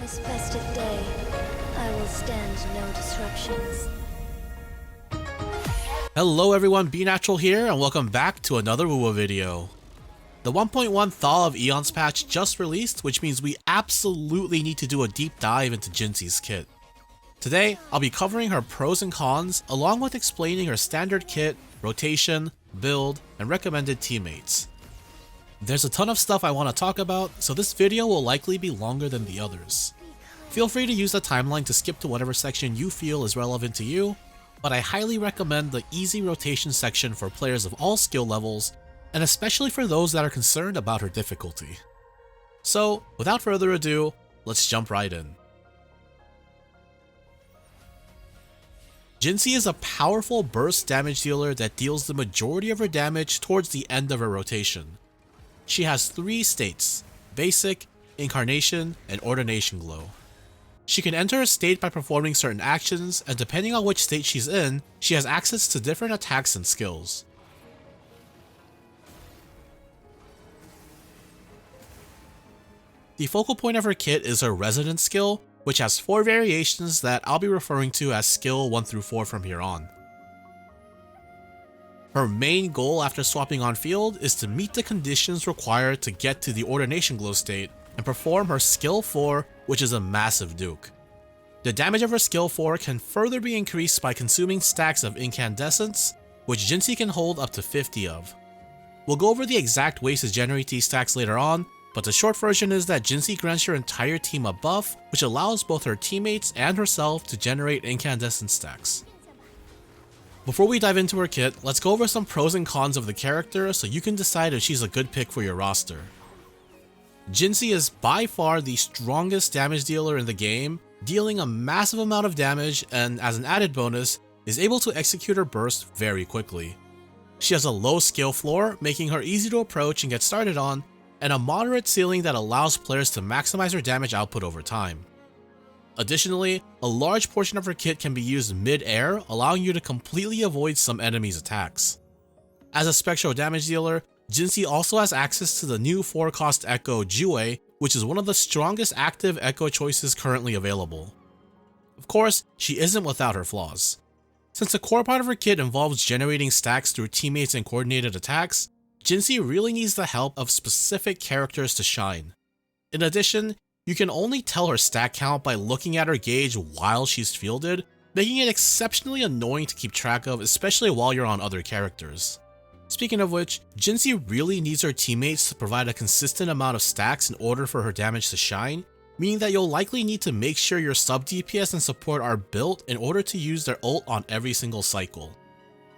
this festive day, I will stand no disruptions. Hello everyone, BeNatural here, and welcome back to another WuWa video. The 1.1 Thaw of Eons patch just released, which means we absolutely need to do a deep dive into Jinhsi's kit. Today, I'll be covering her pros and cons, along with explaining her standard kit, rotation, build, and recommended teammates. There's a ton of stuff I want to talk about, so this video will likely be longer than the others. Feel free to use the timeline to skip to whatever section you feel is relevant to you, but I highly recommend the easy rotation section for players of all skill levels, and especially for those that are concerned about her difficulty. So, without further ado, let's jump right in. Jinhsi is a powerful burst damage dealer that deals the majority of her damage towards the end of her rotation. She has 3 states: Basic, Incarnation, and Ordination Glow. She can enter a state by performing certain actions, and depending on which state she's in, she has access to different attacks and skills. The focal point of her kit is her Resonance skill, which has 4 variations that I'll be referring to as skill 1 through 4 from here on. Her main goal after swapping on field is to meet the conditions required to get to the Ordination Glow state and perform her skill 4, which is a massive duke. The damage of her skill 4 can further be increased by consuming stacks of incandescence, which Jinhsi can hold up to 50 of. We'll go over the exact ways to generate these stacks later on, but the short version is that Jinhsi grants your entire team a buff, which allows both her teammates and herself to generate incandescent stacks. Before we dive into her kit, let's go over some pros and cons of the character so you can decide if she's a good pick for your roster. Jinhsi is by far the strongest damage dealer in the game, dealing a massive amount of damage, and as an added bonus, is able to execute her burst very quickly. She has a low skill floor, making her easy to approach and get started on, and a moderate ceiling that allows players to maximize her damage output over time. Additionally, a large portion of her kit can be used mid-air, allowing you to completely avoid some enemies' attacks. As a spectral damage dealer, Jinhsi also has access to the new 4-cost Echo WuWa, which is one of the strongest active Echo choices currently available. Of course, she isn't without her flaws. Since the core part of her kit involves generating stacks through teammates and coordinated attacks, Jinhsi really needs the help of specific characters to shine. In addition, you can only tell her stack count by looking at her gauge while she's fielded, making it exceptionally annoying to keep track of, especially while you're on other characters. Speaking of which, Jinhsi really needs her teammates to provide a consistent amount of stacks in order for her damage to shine, meaning that you'll likely need to make sure your sub DPS and support are built in order to use their ult on every single cycle.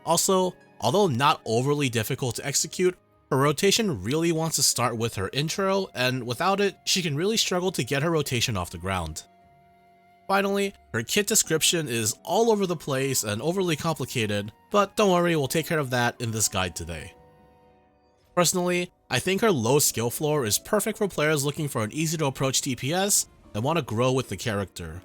Also, although not overly difficult to execute, her rotation really wants to start with her intro, and without it, she can really struggle to get her rotation off the ground. Finally, her kit description is all over the place and overly complicated, but don't worry, we'll take care of that in this guide today. Personally, I think her low skill floor is perfect for players looking for an easy to approach DPS and want to grow with the character.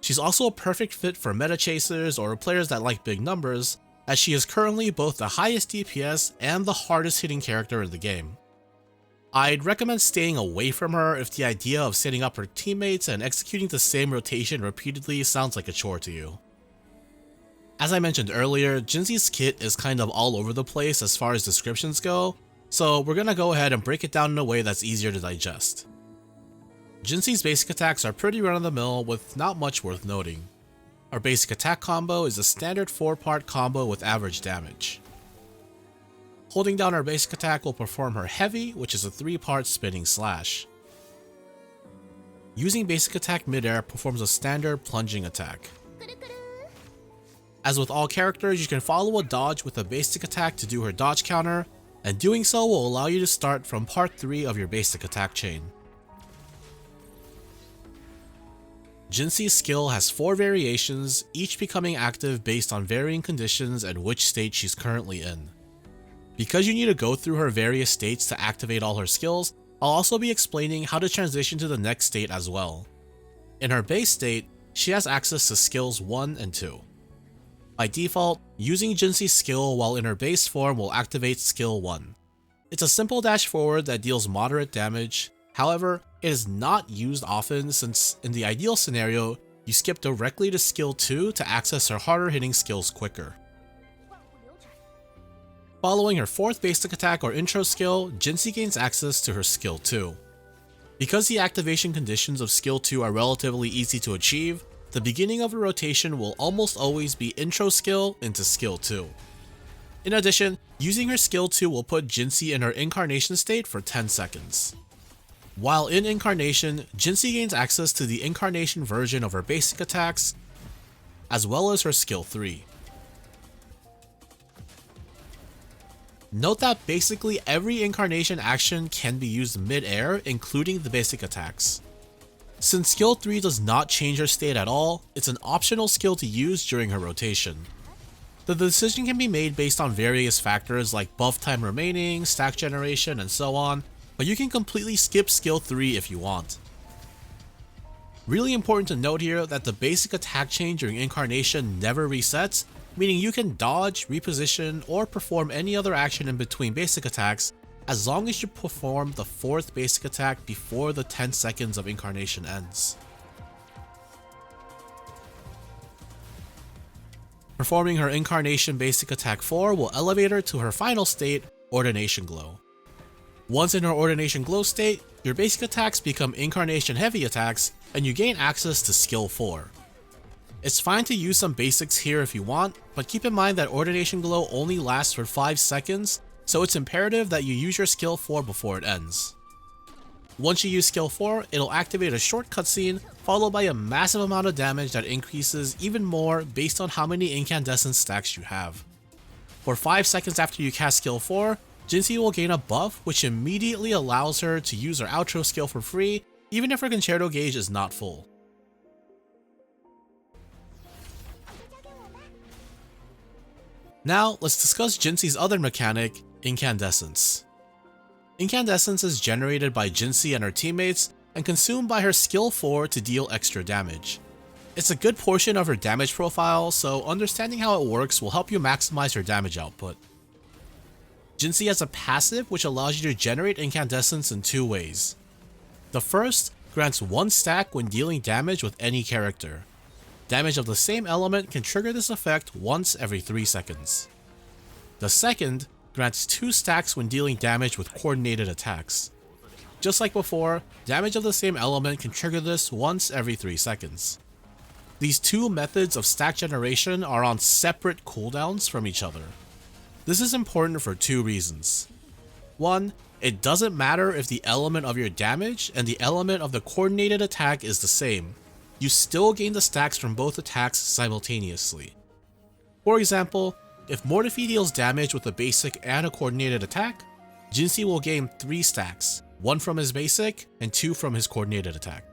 She's also a perfect fit for meta chasers or players that like big numbers, as she is currently both the highest DPS and the hardest hitting character in the game. I'd recommend staying away from her if the idea of setting up her teammates and executing the same rotation repeatedly sounds like a chore to you. As I mentioned earlier, Jinhsi's kit is kind of all over the place as far as descriptions go, so we're gonna go ahead and break it down in a way that's easier to digest. Jinhsi's basic attacks are pretty run-of-the-mill with not much worth noting. Our basic attack combo is a standard 4-part combo with average damage. Holding down our basic attack will perform her heavy, which is a 3-part spinning slash. Using basic attack midair performs a standard plunging attack. As with all characters, you can follow a dodge with a basic attack to do her dodge counter, and doing so will allow you to start from part 3 of your basic attack chain. Jinhsi's skill has 4 variations, each becoming active based on varying conditions and which state she's currently in. Because you need to go through her various states to activate all her skills, I'll also be explaining how to transition to the next state as well. In her base state, she has access to skills 1 and 2. By default, using Jinhsi's skill while in her base form will activate skill 1. It's a simple dash forward that deals moderate damage, however, it is not used often since in the ideal scenario, you skip directly to skill 2 to access her harder hitting skills quicker. Following her 4th basic attack or intro skill, Jinhsi gains access to her skill 2. Because the activation conditions of skill 2 are relatively easy to achieve, the beginning of a rotation will almost always be intro skill into skill 2. In addition, using her skill 2 will put Jinhsi in her incarnation state for 10 seconds. While in incarnation, Jinhsi gains access to the incarnation version of her basic attacks, as well as her skill 3. Note that basically every incarnation action can be used mid-air, including the basic attacks. Since skill 3 does not change her state at all, it's an optional skill to use during her rotation. The decision can be made based on various factors like buff time remaining, stack generation, and so on, but you can completely skip skill 3 if you want. Really important to note here that the basic attack chain during incarnation never resets, meaning you can dodge, reposition, or perform any other action in between basic attacks as long as you perform the 4th basic attack before the 10 seconds of incarnation ends. Performing her incarnation basic attack 4 will elevate her to her final state, Ordination Glow. Once in her Ordination Glow state, your basic attacks become incarnation heavy attacks and you gain access to skill 4. It's fine to use some basics here if you want, but keep in mind that Ordination Glow only lasts for 5 seconds, so it's imperative that you use your skill 4 before it ends. Once you use skill 4, it'll activate a short cutscene, followed by a massive amount of damage that increases even more based on how many incandescent stacks you have. For 5 seconds after you cast skill 4, Jinhsi will gain a buff which immediately allows her to use her outro skill for free, even if her concerto gauge is not full. Now, let's discuss Jinhsi's other mechanic, Incandescence. Incandescence is generated by Jinhsi and her teammates and consumed by her skill 4 to deal extra damage. It's a good portion of her damage profile, so understanding how it works will help you maximize her damage output. Jinhsi has a passive which allows you to generate incandescence in 2 ways. The first grants 1 stack when dealing damage with any character. Damage of the same element can trigger this effect once every 3 seconds. The second grants 2 stacks when dealing damage with coordinated attacks. Just like before, damage of the same element can trigger this once every 3 seconds. These 2 methods of stack generation are on separate cooldowns from each other. This is important for 2 reasons. 1, it doesn't matter if the element of your damage and the element of the coordinated attack is the same. You still gain the stacks from both attacks simultaneously. For example, if Mortefi deals damage with a basic and a coordinated attack, Jinhsi will gain 3 stacks, 1 from his basic and 2 from his coordinated attack.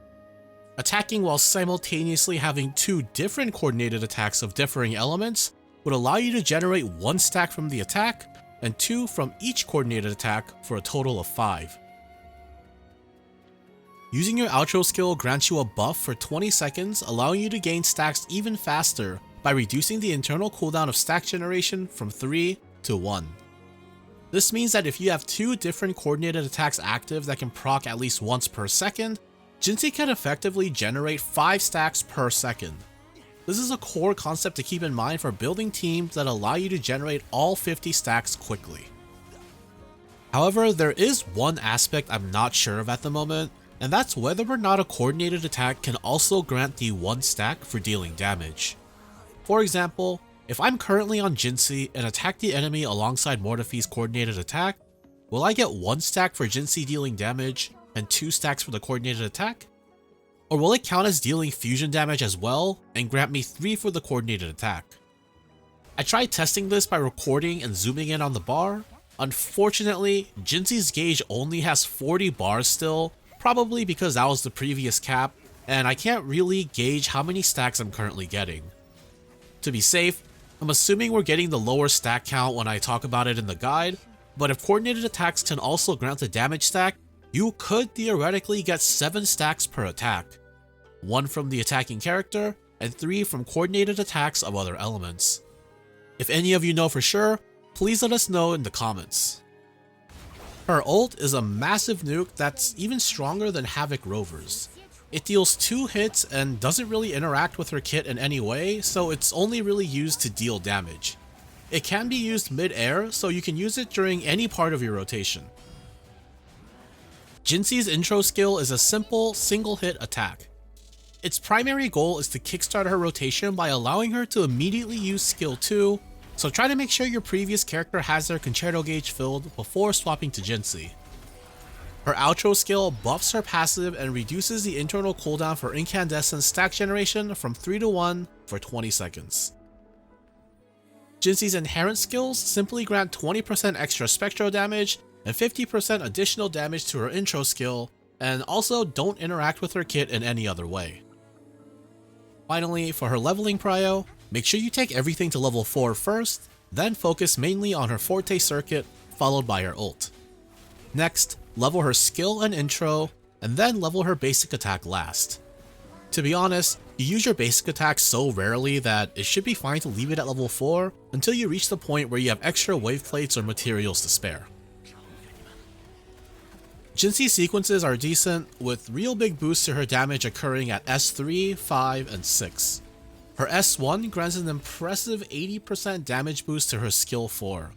Attacking while simultaneously having 2 different coordinated attacks of differing elements would allow you to generate 1 stack from the attack and 2 from each coordinated attack for a total of 5. Using your outro skill grants you a buff for 20 seconds, allowing you to gain stacks even faster by reducing the internal cooldown of stack generation from 3 to 1. This means that if you have 2 different coordinated attacks active that can proc at least once per second, Jinhsi can effectively generate 5 stacks per second. This is a core concept to keep in mind for building teams that allow you to generate all 50 stacks quickly. However, there is one aspect I'm not sure of at the moment, and that's whether or not a coordinated attack can also grant the 1 stack for dealing damage. For example, if I'm currently on Jinhsi and attack the enemy alongside Mortefi's coordinated attack, will I get 1 stack for Jinhsi dealing damage and 2 stacks for the coordinated attack? Or will it count as dealing fusion damage as well and grant me 3 for the coordinated attack? I tried testing this by recording and zooming in on the bar. Unfortunately, Jinhsi's gauge only has 40 bars still, probably because that was the previous cap, and I can't really gauge how many stacks I'm currently getting. To be safe, I'm assuming we're getting the lower stack count when I talk about it in the guide, but if coordinated attacks can also grant the damage stack, you could theoretically get 7 stacks per attack, 1 from the attacking character and 3 from coordinated attacks of other elements. If any of you know for sure, please let us know in the comments. Her ult is a massive nuke that's even stronger than Havoc Rover's. It deals 2 hits and doesn't really interact with her kit in any way, so it's only really used to deal damage. It can be used mid-air, so you can use it during any part of your rotation. Jinhsi's intro skill is a simple, single-hit attack. Its primary goal is to kickstart her rotation by allowing her to immediately use skill 2, so try to make sure your previous character has their concerto gauge filled before swapping to Jinhsi. Her outro skill buffs her passive and reduces the internal cooldown for incandescent stack generation from 3 to 1 for 20 seconds. Jinhsi's inherent skills simply grant 20% extra spectro damage and 50% additional damage to her intro skill, and also don't interact with her kit in any other way. Finally, for her leveling prio, make sure you take everything to level 4 first, then focus mainly on her forte circuit, followed by her ult. Next, level her skill and intro, and then level her basic attack last. To be honest, you use your basic attack so rarely that it should be fine to leave it at level 4 until you reach the point where you have extra wave plates or materials to spare. Jinhsi's sequences are decent, with real big boosts to her damage occurring at S3, 5, and 6. Her S1 grants an impressive 80% damage boost to her skill 4.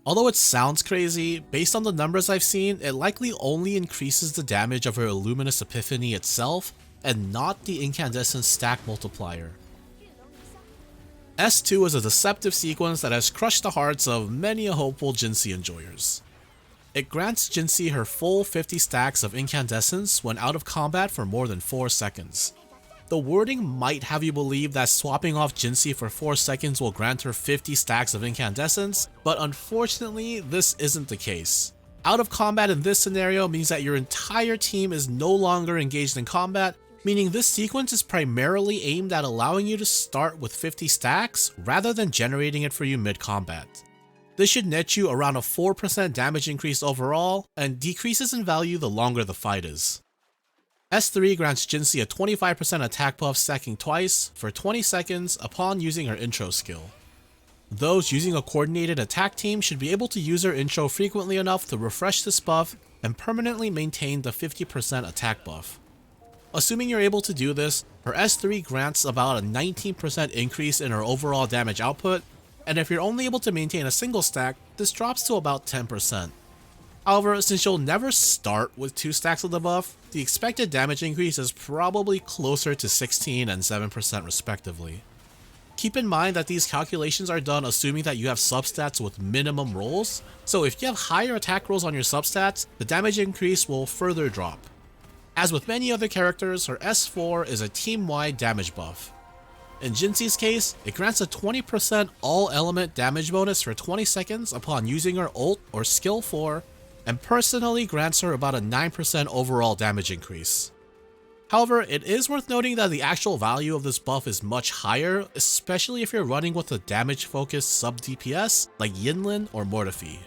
Although it sounds crazy, based on the numbers I've seen, it likely only increases the damage of her Luminous Epiphany itself, and not the incandescent stack multiplier. S2 is a deceptive sequence that has crushed the hearts of many a hopeful Jinhsi enjoyers. It grants Jinhsi her full 50 stacks of incandescence when out of combat for more than 4 seconds. The wording might have you believe that swapping off Jinhsi for 4 seconds will grant her 50 stacks of incandescence, but unfortunately this isn't the case. Out of combat in this scenario means that your entire team is no longer engaged in combat, meaning this sequence is primarily aimed at allowing you to start with 50 stacks rather than generating it for you mid-combat. This should net you around a 4% damage increase overall, and decreases in value the longer the fight is. S3 grants Jinhsi a 25% attack buff stacking twice for 20 seconds upon using her intro skill. Those using a coordinated attack team should be able to use her intro frequently enough to refresh this buff and permanently maintain the 50% attack buff. Assuming you're able to do this, her S3 grants about a 19% increase in her overall damage output, and if you're only able to maintain a single stack, this drops to about 10%. However, since you'll never start with 2 stacks of the buff, the expected damage increase is probably closer to 16 and 7% respectively. Keep in mind that these calculations are done assuming that you have substats with minimum rolls, so if you have higher attack rolls on your substats, the damage increase will further drop. As with many other characters, her S4 is a team-wide damage buff. In Jinhsi's case, it grants a 20% all-element damage bonus for 20 seconds upon using her ult or skill 4, and personally grants her about a 9% overall damage increase. However, it is worth noting that the actual value of this buff is much higher, especially if you're running with a damage-focused sub-DPS like Yinlin or Mortefi.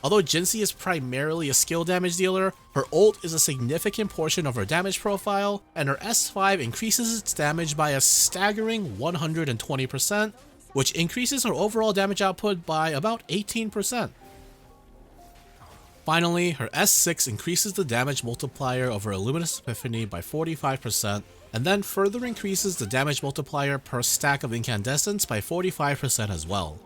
Although Jinhsi is primarily a skill damage dealer, her ult is a significant portion of her damage profile, and her S5 increases its damage by a staggering 120%, which increases her overall damage output by about 18%. Finally, her S6 increases the damage multiplier of her Luminous Epiphany by 45%, and then further increases the damage multiplier per stack of incandescence by 45% as well.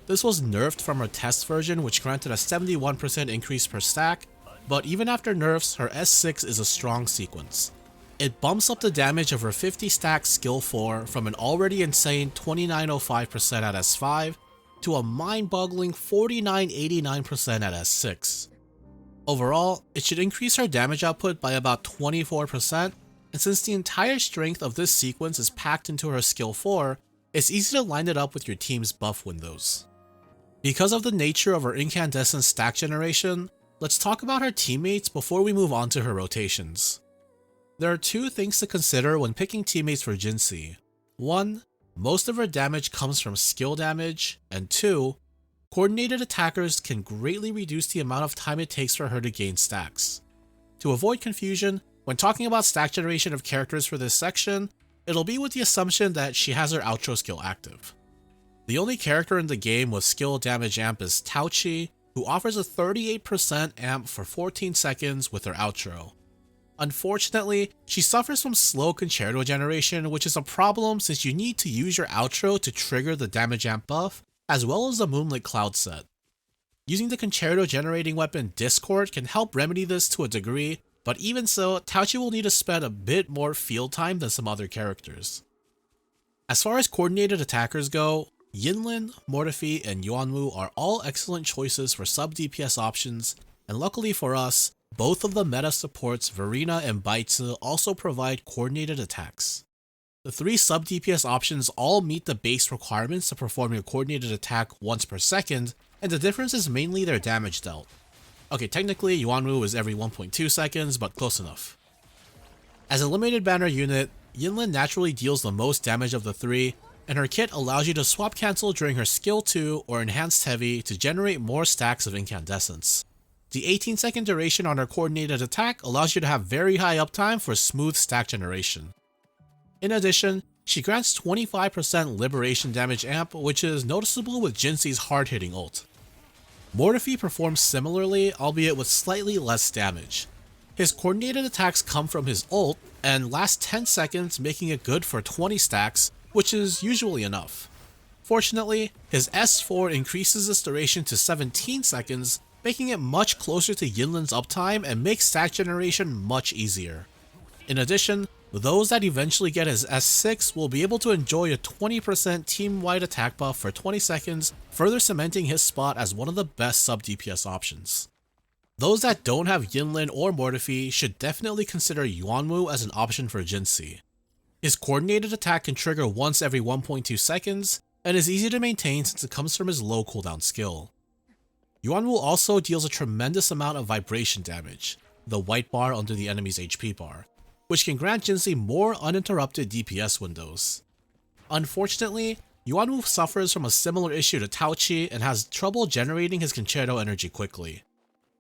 This was nerfed from her test version, which granted a 71% increase per stack, but even after nerfs, her S6 is a strong sequence. It bumps up the damage of her 50 stack skill 4 from an already insane 2905% at S5 to a mind-boggling 4989% at S6. Overall, it should increase her damage output by about 24%, and since the entire strength of this sequence is packed into her skill 4, it's easy to line it up with your team's buff windows. Because of the nature of her incandescent stack generation, let's talk about her teammates before we move on to her rotations. There are 2 things to consider when picking teammates for Jinhsi. 1, most of her damage comes from skill damage, and 2, coordinated attackers can greatly reduce the amount of time it takes for her to gain stacks. To avoid confusion, when talking about stack generation of characters for this section, it'll be with the assumption that she has her outro skill active. The only character in the game with skill damage amp is Tauchi, who offers a 38% amp for 14 seconds with her outro. Unfortunately, she suffers from slow concerto generation, which is a problem since you need to use your outro to trigger the damage amp buff, as well as the Moonlit Cloud set. Using the concerto generating weapon Discord can help remedy this to a degree, but even so, Taochi will need to spend a bit more field time than some other characters. As far as coordinated attackers go, Yinlin, Mortefi, and Yuanwu are all excellent choices for sub DPS options, and luckily for us, both of the meta supports Verena and Baizi also provide coordinated attacks. The three sub DPS options all meet the base requirements to perform a coordinated attack once per second, and the difference is mainly their damage dealt. Okay, technically Yuanwu is every 1.2 seconds, but close enough. As a limited banner unit, Yinlin naturally deals the most damage of the three, and her kit allows you to swap cancel during her skill 2 or enhanced heavy to generate more stacks of incandescence. The 18-second duration on her coordinated attack allows you to have very high uptime for smooth stack generation. In addition, she grants 25% liberation damage amp, which is noticeable with Jinhsi's hard-hitting ult. Mortefi performs similarly, albeit with slightly less damage. His coordinated attacks come from his ult and last 10 seconds, making it good for 20 stacks, which is usually enough. Fortunately, his S4 increases this duration to 17 seconds, making it much closer to Yinlin's uptime and makes stack generation much easier. In addition, those that eventually get his S6 will be able to enjoy a 20% team-wide attack buff for 20 seconds, further cementing his spot as one of the best sub DPS options. Those that don't have Yinlin or Mortefi should definitely consider Yuanwu as an option for Jinhsi. His coordinated attack can trigger once every 1.2 seconds, and is easy to maintain since it comes from his low cooldown skill. Yuanwu also deals a tremendous amount of vibration damage, the white bar under the enemy's HP bar, which can grant Jinhsi more uninterrupted DPS windows. Unfortunately, Yuanwu suffers from a similar issue to Taochi and has trouble generating his concerto energy quickly.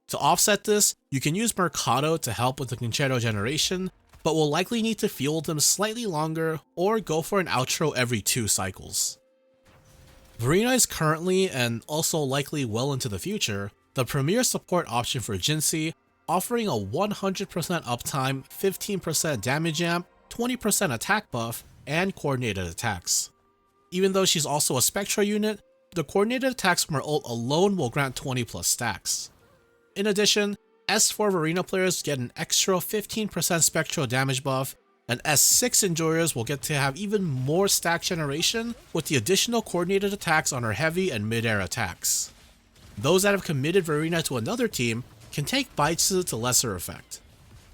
To offset this, you can use Mercado to help with the concerto generation, but will likely need to field him slightly longer or go for an outro every 2 cycles. Verena is currently, and also likely well into the future, the premier support option for Jinhsi, offering a 100% uptime, 15% damage amp, 20% attack buff, and coordinated attacks. Even though she's also a Spectra unit, the coordinated attacks from her ult alone will grant 20 plus stacks. In addition, S4 Verena players get an extra 15% Spectral damage buff, and S6 enjoyers will get to have even more stack generation with the additional coordinated attacks on her heavy and mid-air attacks. Those that have committed Verena to another team can take Baizi to lesser effect.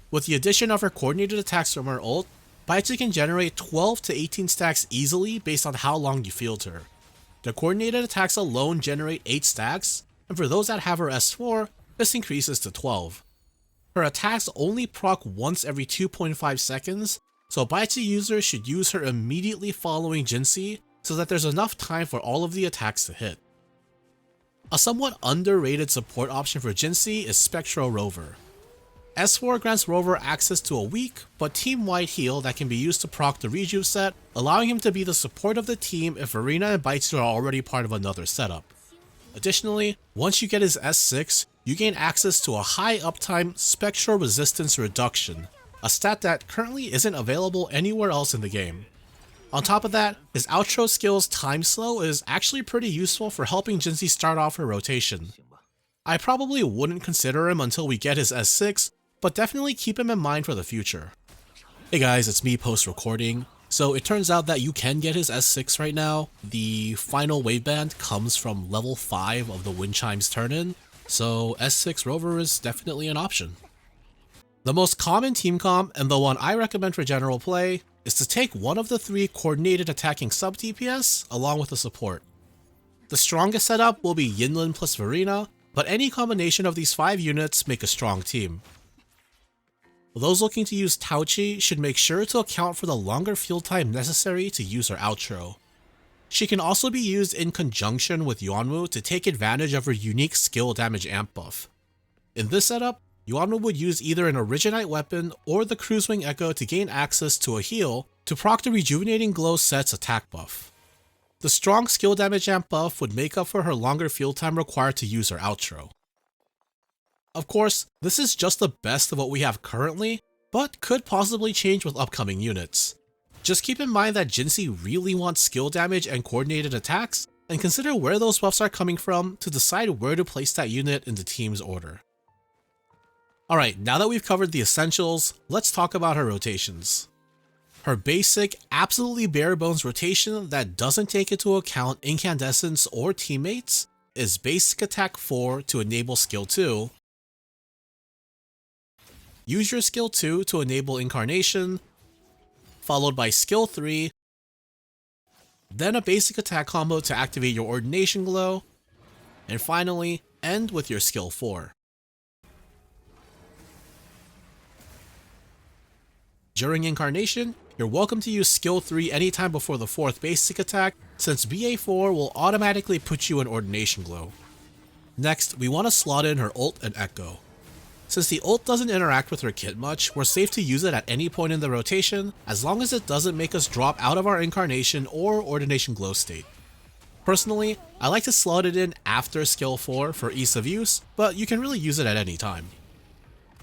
With the addition of her coordinated attacks from her ult, Baizi can generate 12 to 18 stacks easily based on how long you field her. The coordinated attacks alone generate 8 stacks, and for those that have her S4, this increases to 12. Her attacks only proc once every 2.5 seconds, so Baizi users should use her immediately following Jinhsi so that there's enough time for all of the attacks to hit. A somewhat underrated support option for Jinhsi is Spectral Rover. S4 grants Rover access to a weak but team-wide heal that can be used to proc the Rejuve set, allowing him to be the support of the team if Verena and Baizi are already part of another setup. Additionally, once you get his S6, you gain access to a high uptime Spectral Resistance Reduction, a stat that currently isn't available anywhere else in the game. On top of that, his outro skill's Time Slow is actually pretty useful for helping Jinhsi start off her rotation. I probably wouldn't consider him until we get his S6, but definitely keep him in mind for the future. Hey guys, it's me post-recording. So it turns out that you can get his S6 right now. The final waveband comes from level 5 of the Wind Chimes turn-in, so S6 Rover is definitely an option. The most common team comp, and the one I recommend for general play, is to take one of the 3 coordinated attacking sub DPS along with the support. The strongest setup will be Yinlin plus Verena, but any combination of these 5 units make a strong team. Those looking to use Taochi should make sure to account for the longer field time necessary to use her outro. She can also be used in conjunction with Yuanwu to take advantage of her unique skill damage amp buff. In this setup, Yuanwu would use either an Originite weapon or the Cruisewing Echo to gain access to a heal to proc the Rejuvenating Glow set's attack buff. The strong skill damage amp buff would make up for her longer field time required to use her outro. Of course, this is just the best of what we have currently, but could possibly change with upcoming units. Just keep in mind that Jinhsi really wants skill damage and coordinated attacks, and consider where those buffs are coming from to decide where to place that unit in the team's order. Alright, now that we've covered the essentials, let's talk about her rotations. Her basic, absolutely bare bones rotation that doesn't take into account incandescence or teammates is basic attack 4 to enable skill 2, use your skill 2 to enable incarnation, followed by skill 3, then a basic attack combo to activate your ordination glow, and finally end with your skill 4. During incarnation, you're welcome to use skill 3 anytime before the 4th basic attack, since BA4 will automatically put you in ordination glow. Next, we want to slot in her ult and echo. Since the ult doesn't interact with her kit much, we're safe to use it at any point in the rotation, as long as it doesn't make us drop out of our incarnation or ordination glow state. Personally, I like to slot it in after skill 4 for ease of use, but you can really use it at any time.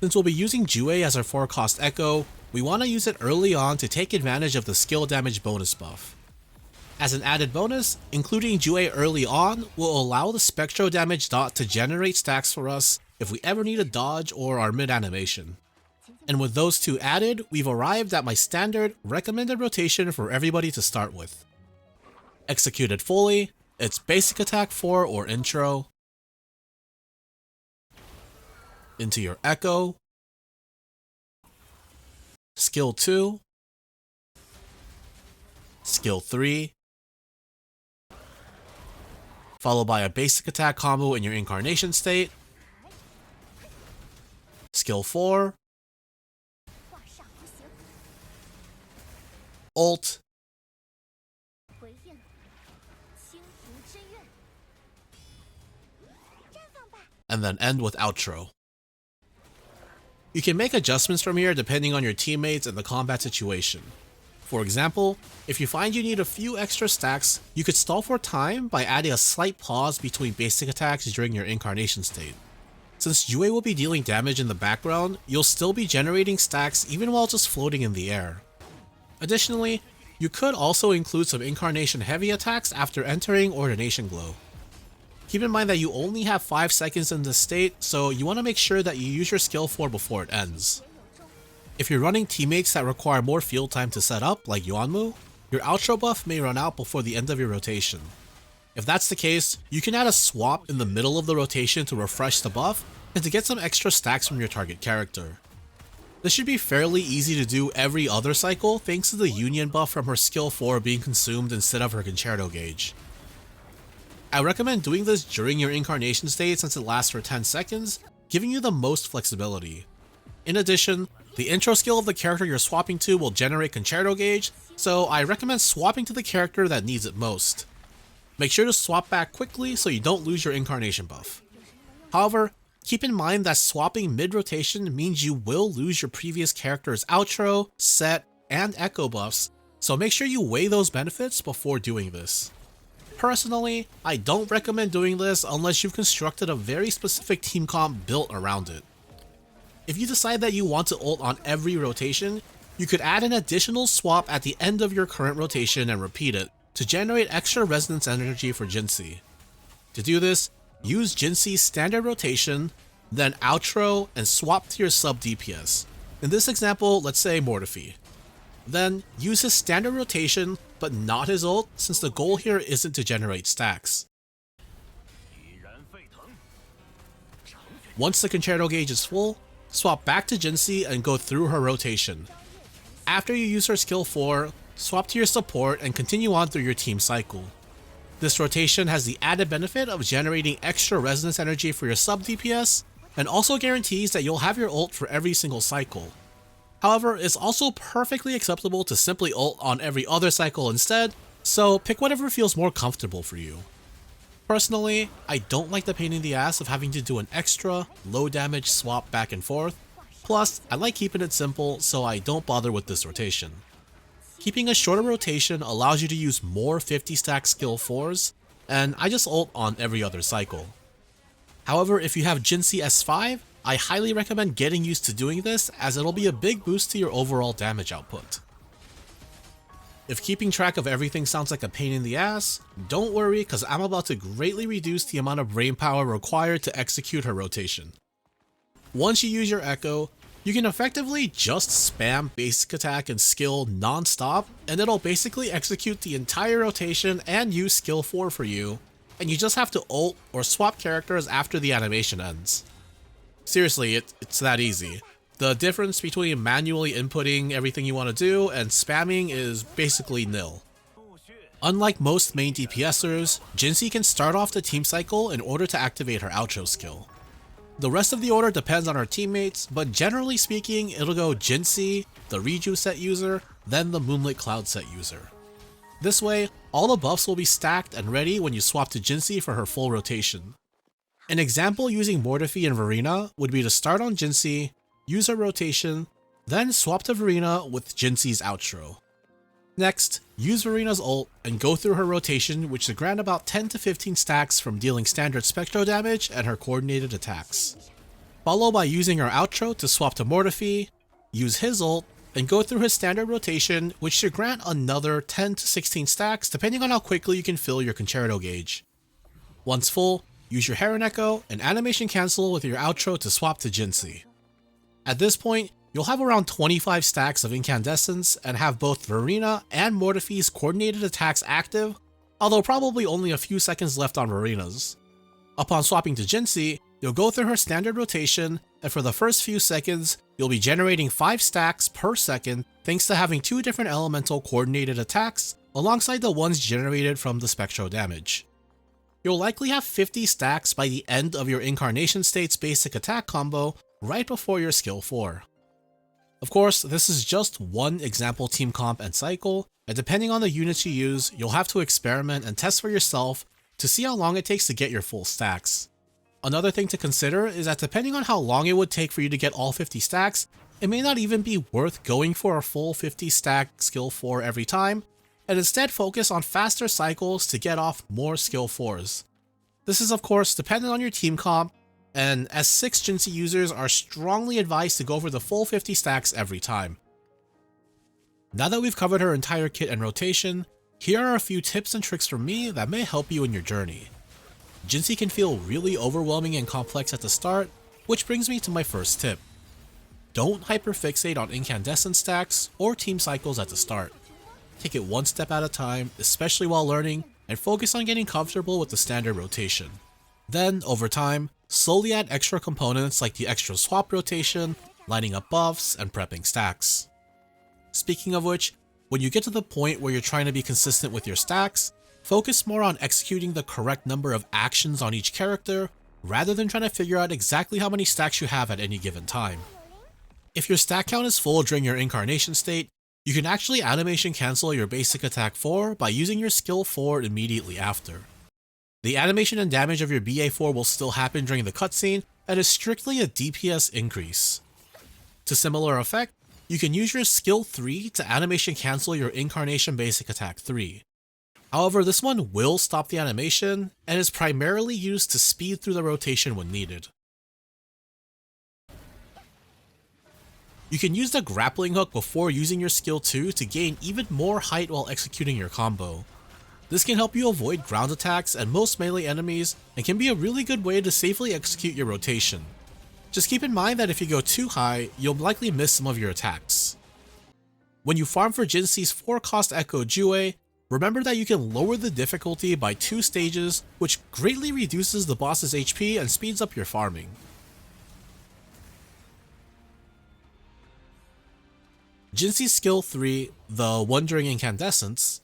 Since we'll be using WuWa as our 4-cost echo, we want to use it early on to take advantage of the skill damage bonus buff. As an added bonus, including WuWa early on will allow the spectro damage dot to generate stacks for us if we ever need a dodge or our mid animation. And with those two added, we've arrived at my standard recommended rotation for everybody to start with. Executed fully, it's basic attack 4 or intro, into your echo, skill 2, skill 3, followed by a basic attack combo in your incarnation state, skill 4, ult, and then end with outro. You can make adjustments from here depending on your teammates and the combat situation. For example, if you find you need a few extra stacks, you could stall for time by adding a slight pause between basic attacks during your incarnation state. Since WuWa will be dealing damage in the background, you'll still be generating stacks even while just floating in the air. Additionally, you could also include some incarnation heavy attacks after entering ordination glow. Keep in mind that you only have 5 seconds in this state, so you want to make sure that you use your skill 4 before it ends. If you're running teammates that require more field time to set up, like Yuanmu, your outro buff may run out before the end of your rotation. If that's the case, you can add a swap in the middle of the rotation to refresh the buff and to get some extra stacks from your target character. This should be fairly easy to do every other cycle thanks to the union buff from her skill 4 being consumed instead of her concerto gauge. I recommend doing this during your incarnation state since it lasts for 10 seconds, giving you the most flexibility. In addition, the intro skill of the character you're swapping to will generate concerto gauge, so I recommend swapping to the character that needs it most. Make sure to swap back quickly so you don't lose your incarnation buff. However, keep in mind that swapping mid-rotation means you will lose your previous character's outro, set, and echo buffs, so make sure you weigh those benefits before doing this. Personally, I don't recommend doing this unless you've constructed a very specific team comp built around it. If you decide that you want to ult on every rotation, you could add an additional swap at the end of your current rotation and repeat it to generate extra resonance energy for Jinhsi. To do this, use Jinhsi's standard rotation, then outro and swap to your sub DPS. In this example, let's say Mortifi. Then use his standard rotation, but not his ult, since the goal here isn't to generate stacks. Once the concerto gauge is full, swap back to Jinhsi and go through her rotation. After you use her skill 4, swap to your support and continue on through your team cycle. This rotation has the added benefit of generating extra resonance energy for your sub DPS, and also guarantees that you'll have your ult for every single cycle. However, it's also perfectly acceptable to simply ult on every other cycle instead, so pick whatever feels more comfortable for you. Personally, I don't like the pain in the ass of having to do an extra, low damage swap back and forth, plus I like keeping it simple so I don't bother with this rotation. keeping a shorter rotation allows you to use more 50 stack skill 4s, and I just ult on every other cycle. However, if you have Jinhsi S5, I highly recommend getting used to doing this as it'll be a big boost to your overall damage output. If keeping track of everything sounds like a pain in the ass, don't worry cause I'm about to greatly reduce the amount of brain power required to execute her rotation. Once you use your Echo, you can effectively just spam basic attack and skill non-stop and it'll basically execute the entire rotation and use skill 4 for you, and you just have to ult or swap characters after the animation ends. Seriously, it's that easy. The difference between manually inputting everything you want to do and spamming is basically nil. Unlike most main DPSers, Jinhsi can start off the team cycle in order to activate her outro skill. The rest of the order depends on her teammates, but generally speaking, it'll go Jinhsi, the Reju set user, then the Moonlit Cloud set user. This way, all the buffs will be stacked and ready when you swap to Jinhsi for her full rotation. An example using Mortifi and Verena would be to start on Jinhsi, use her rotation, then swap to Verena with Jinhsi's outro. Next, use Verena's ult and go through her rotation, which should grant about 10 to 15 stacks from dealing standard spectro damage and her coordinated attacks. Follow by using her outro to swap to Mortifi, use his ult, and go through his standard rotation, which should grant another 10 to 16 stacks depending on how quickly you can fill your Concerto gauge. Once full, use your Heron Echo and animation cancel with your outro to swap to Jinhsi. At this point, you'll have around 25 stacks of incandescence and have both Verena and Mortifi's coordinated attacks active, although probably only a few seconds left on Verena's. Upon swapping to Jinhsi, you'll go through her standard rotation, and for the first few seconds, you'll be generating 5 stacks per second thanks to having 2 different elemental coordinated attacks alongside the ones generated from the spectro damage. You'll likely have 50 stacks by the end of your Incarnation State's basic attack combo right before your skill 4. Of course, this is just one example team comp and cycle, and depending on the units you use, you'll have to experiment and test for yourself to see how long it takes to get your full stacks. Another thing to consider is that depending on how long it would take for you to get all 50 stacks, it may not even be worth going for a full 50 stack skill 4 every time, and instead focus on faster cycles to get off more skill 4s. This is of course dependent on your team comp, and S6 Jinhsi users are strongly advised to go for the full 50 stacks every time. Now that we've covered her entire kit and rotation, here are a few tips and tricks from me that may help you in your journey. Jinhsi can feel really overwhelming and complex at the start, which brings me to my first tip. Don't hyperfixate on incandescent stacks or team cycles at the start. Take it one step at a time, especially while learning, and focus on getting comfortable with the standard rotation. Then, over time, slowly add extra components like the extra swap rotation, lining up buffs, and prepping stacks. Speaking of which, when you get to the point where you're trying to be consistent with your stacks, focus more on executing the correct number of actions on each character, rather than trying to figure out exactly how many stacks you have at any given time. If your stack count is full during your Incarnation state, you can actually animation cancel your basic attack 4 by using your skill 4 immediately after. The animation and damage of your BA4 will still happen during the cutscene and is strictly a DPS increase. To similar effect, you can use your skill 3 to animation cancel your Incarnation basic attack 3. However, this one will stop the animation and is primarily used to speed through the rotation when needed. You can use the grappling hook before using your skill 2 to gain even more height while executing your combo. This can help you avoid ground attacks and most melee enemies and can be a really good way to safely execute your rotation. Just keep in mind that if you go too high, you'll likely miss some of your attacks. When you farm for Jinhsi's 4-cost Echo Jue, remember that you can lower the difficulty by 2 stages, which greatly reduces the boss's HP and speeds up your farming. Jinhsi's skill 3, the Wandering Incandescence,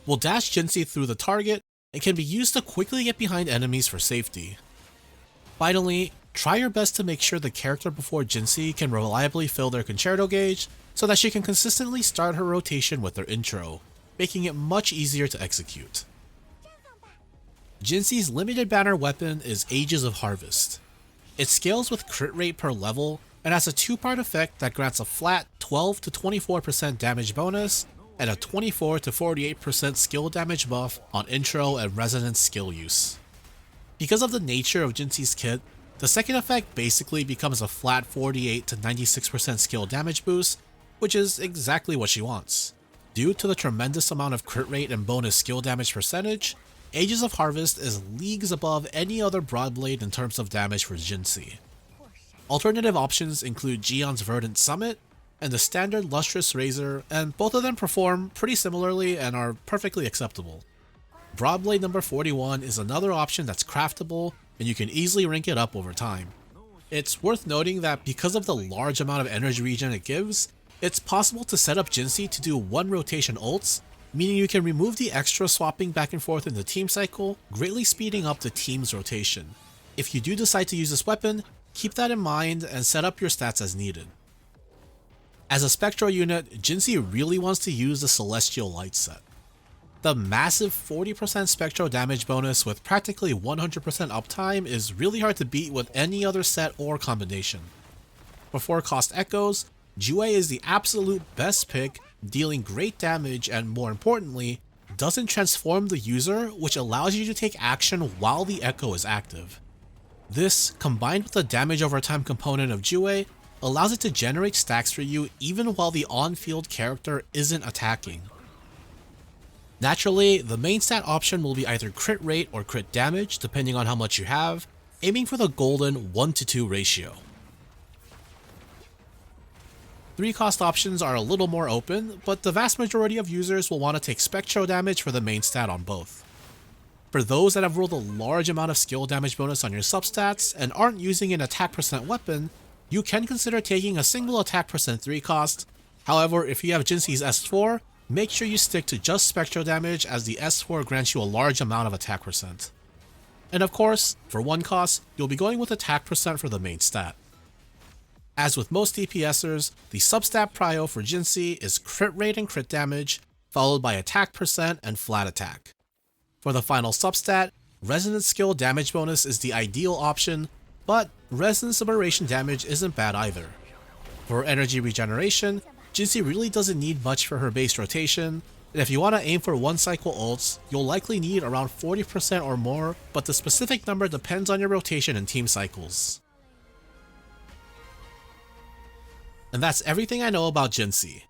will dash Jinhsi through the target and can be used to quickly get behind enemies for safety. Finally, try your best to make sure the character before Jinhsi can reliably fill their Concerto gauge so that she can consistently start her rotation with their intro, making it much easier to execute. Jinhsi's limited banner weapon is Ages of Harvest. It scales with crit rate per level and has a 2-part effect that grants a flat 12 to 24% damage bonus and a 24 to 48% skill damage buff on intro and resonance skill use. Because of the nature of Jinhsi's kit, the second effect basically becomes a flat 48 to 96% skill damage boost, which is exactly what she wants. Due to the tremendous amount of crit rate and bonus skill damage percentage, Ages of Harvest is leagues above any other Broadblade in terms of damage for Jinhsi. Alternative options include Gion's Verdant Summit and the standard Lustrous Razor, and both of them perform pretty similarly and are perfectly acceptable. Broadblade number 41 is another option that's craftable, and you can easily rank it up over time. It's worth noting that because of the large amount of energy regen it gives, it's possible to set up Jinhsi to do one rotation ults, meaning you can remove the extra swapping back and forth in the team cycle, greatly speeding up the team's rotation. If you do decide to use this weapon, keep that in mind and set up your stats as needed. As a Spectral unit, Jinhsi really wants to use the Celestial Light set. The massive 40% Spectral damage bonus with practically 100% uptime is really hard to beat with any other set or combination. For 4 cost echoes, WuWa is the absolute best pick, dealing great damage and, more importantly, doesn't transform the user, which allows you to take action while the echo is active. This, combined with the damage over time component of WuWa, allows it to generate stacks for you even while the on-field character isn't attacking. Naturally, the main stat option will be either crit rate or crit damage depending on how much you have, aiming for the golden 1:2 ratio. 3 cost options are a little more open, but the vast majority of users will want to take Spectral damage for the main stat on both. For those that have rolled a large amount of skill damage bonus on your substats and aren't using an attack percent weapon, you can consider taking a single attack percent 3 cost. However, if you have Jinhsi's S4, make sure you stick to just Spectral damage, as the S4 grants you a large amount of attack percent. And of course, for 1 cost, you'll be going with attack percent for the main stat. As with most DPSers, the substat prio for Jinhsi is crit rate and crit damage, followed by attack percent and flat attack. For the final substat, Resonance skill damage bonus is the ideal option, but Resonance aberration damage isn't bad either. For energy regeneration, Jinhsi really doesn't need much for her base rotation, and if you want to aim for 1 cycle ults, you'll likely need around 40% or more, but the specific number depends on your rotation and team cycles. And that's everything I know about Jinhsi.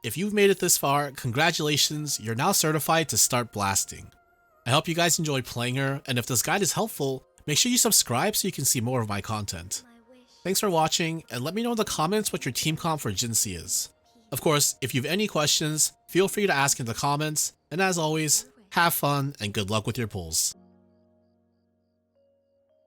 If you've made it this far, congratulations, you're now certified to start blasting. I hope you guys enjoyed playing her, and if this guide is helpful, make sure you subscribe so you can see more of my content. Thanks for watching, and let me know in the comments what your team comp for Jinhsi is. Of course, if you have any questions, feel free to ask in the comments, and as always, have fun and good luck with your pulls.